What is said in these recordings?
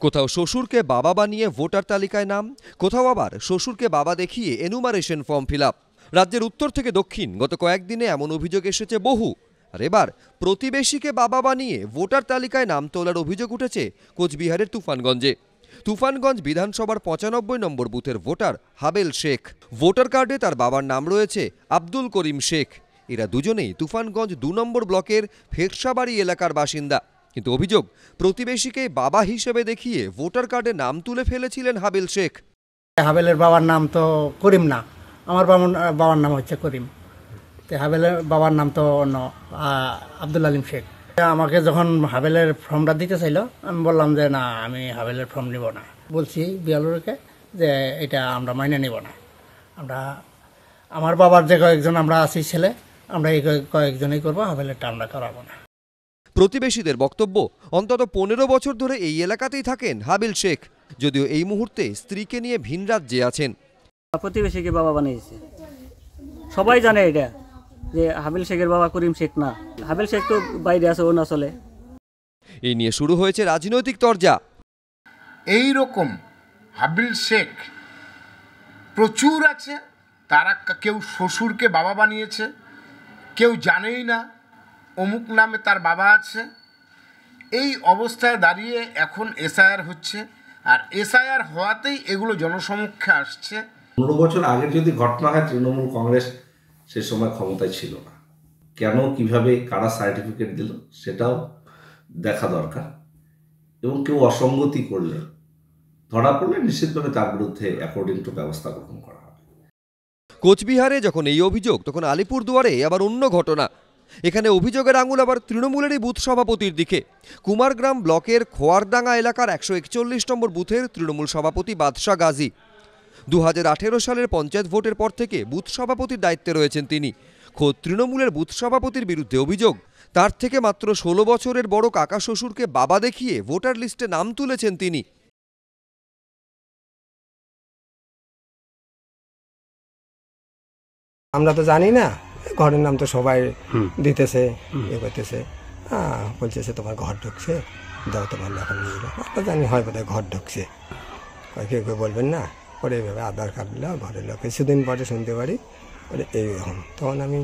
কোথাও শ্বশুরকে বাবা বানিয়ে ভোটার তালিকায় নাম, কোথাও আবার শ্বশুরকে বাবা দেখিয়ে এনুমারেশন ফর্ম ফিল আপ। রাজ্যের উত্তর থেকে দক্ষিণ গত কয়েকদিনে এমন অভিযোগ এসেছে বহু। আর এবার প্রতিবেশীকে বাবা বানিয়ে ভোটার তালিকায় নাম তোলার অভিযোগ উঠেছে কোচবিহারের তুফানগঞ্জে। তুফানগঞ্জ বিধানসভার ৯৫ নম্বর বুথের ভোটার হাবেল শেখ। ভোটার কার্ডে তার বাবার নাম রয়েছে আব্দুল করিম শেখ। এরা দুজনেই তুফানগঞ্জ ২ নম্বর ব্লকের ফেরসাবাড়ি এলাকার বাসিন্দা। কিন্তু অভিযোগ, প্রতিবেশীকে বাবা হিসেবে দেখিয়ে ভোটার কার্ডে নাম তুলে ফেলেছিলেন হাবেল শেখ। হাবেলের বাবার নাম তো করিম না, আমার বাবার নাম হচ্ছে করিম। হাবেলের বাবার নাম তো অন্য আব্দুল আলিম শেখ। আমাকে যখন হাবেলের ফর্মটা দিতে চাইলো, আমি বললাম যে না, আমি হাবেলের ফর্ম নিব না। বলছি বিয়ালুরকে যে এটা আমরা মাইনে নিব না। আমার বাবার যে কয়েকজন আমরা আছি ছেলে, আমরা এই কয়েকজনই করবো, হাবেলেরটা আমরা করাবো না। প্রতিবেশীদের বক্তব্য, অন্তত ১৫ বছর ধরে এই এলাকাতেই থাকেন হাবেল শেখ, যদিও এই মুহূর্তে স্ত্রীকে নিয়ে ভিন রাজ্যে আছেন। প্রতিবেশীকে বাবা বানিয়েছে, সবাই জানে এটা যে হাবেল শেখের বাবা করিম শেখ না। হাবেল শেখ তো বাইরে আছে, অরুণাচলে। এই নিয়ে শুরু হয়েছে রাজনৈতিক তরজা। এই রকম হাবেল শেখ প্রচুর আছে। তারা কেউ শ্বশুরকে বাবা বানিয়েছে, কেউ জানেই না অমুক নামে তার বাবা আছে। এই অবস্থায় দাঁড়িয়ে এখন এসআইআর হচ্ছে, আর এসআইআর হওয়াতেই এগুলো জনসমক্ষে আসছে। ১৫ বছর আগে যদি ঘটনা হয়, তৃণমূল কংগ্রেস সে সময় ক্ষমতায় ছিল না। কেন, কিভাবে, কারা সার্টিফিকেট দিল, সেটাও দেখা দরকার। এবং কেউ অসঙ্গতি করলে, ধরা পড়লে নিশ্চিতভাবে তার বিরুদ্ধে অ্যাকর্ডিং টু ব্যবস্থা গ্রহণ করা হবে। কোচবিহারে যখন এই অভিযোগ, তখন আলিপুরদুয়ারে আবার অন্য ঘটনা। এখানে অভিযোগের আঙুল আবার তৃণমূলেরই বুথ সভাপতির দিকে। কুমারগ্রাম ব্লকের খোয়ারডাঙ্গা এলাকার ১৪১ নম্বর বুথের তৃণমূল সভাপতি বাদশা গাজী। ২০১৮ সালের পঞ্চায়েত ভোটের পর থেকে বুথ সভাপতির দায়িত্বে রয়েছেন তিনি। খোদ তৃণমূলের বুথ সভাপতির বিরুদ্ধে অভিযোগ, তার থেকে মাত্র ১৬ বছরের বড় কাকা শ্বশুরকে বাবা দেখিয়ে ভোটার লিস্টে নাম তুলেছেন তিনি। আমরা তো জানি না, ঘরের নাম তো সবাই দিতেছে, এ করতেছে, বলছে তোমার ঘর ঢুকছে, দাও তোমার এখন নিয়ে এলো। আমরা জানি হয় বোধহয় ঘর ঢুকছে, কেউ কেউ বলবেন না, পরে এইভাবে আধার কার্ড দিল ঘরের লোক। কিছুদিন পরে শুনতে পারি বলে এইরকম। তখন আমি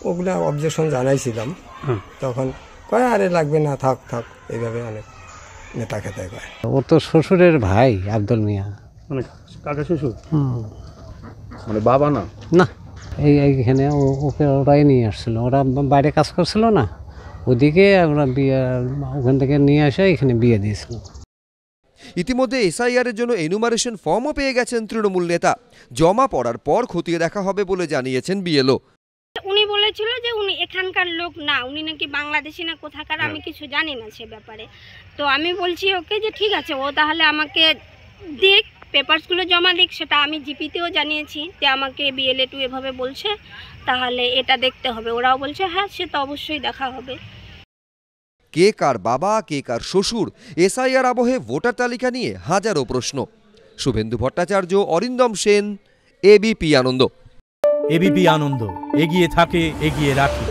ওগুলা অবজেকশন জানাইছিলাম, তখন কয় আরে লাগবে না, থাক থাক, এইভাবে অনেক নেতা খেতে কয়। ও তো শ্বশুরের ভাই আব্দুল মিয়া, মানে কাকা শ্বশুর, মানে বাবা না। না, এইখানে ওকে ওরাই নিয়ে আসছিল, ওরা বাইরে কাজ করছিল না, ওদিকে ওরা বিয়ে ওখান থেকে নিয়ে আসে এখানে বিয়ে দিয়েছিল। ইতিমধ্যে এসআইআর এর জন্য এনুমারেশন ফর্মও পেয়ে গেছেন তৃণমূল নেতা। জমা পড়ার পর খতিয়ে দেখা হবে বলে জানিয়েছেন বিএলও। উনি বলেছিল যে উনি এখানকার লোক না, উনি নাকি বাংলাদেশি না কোথাকার, আমি কিছু জানি না সে ব্যাপারে। তো আমি বলছি ওকে যে ঠিক আছে, ও তাহলে আমাকে দিক, পেপারসগুলো জমা দিক। সেটা আমি জিপিতেও জানিয়েছি যে আমাকে বিএলএ2 এভাবে বলছে, তাহলে এটা দেখতে হবে। ওরাও বলছে হ্যাঁ, সে তো অবশ্যই দেখা হবে। কে কার বাবা, কে কার শ্বশুর, এসআইআর আবহে ভোটার তালিকা নিয়ে হাজারো প্রশ্ন। শুভেন্দু ভট্টাচার্য, অরিন্দম সেন, এবিপি আনন্দ। এবিপি আনন্দ, এগিয়ে থাকে, এগিয়ে রাখে।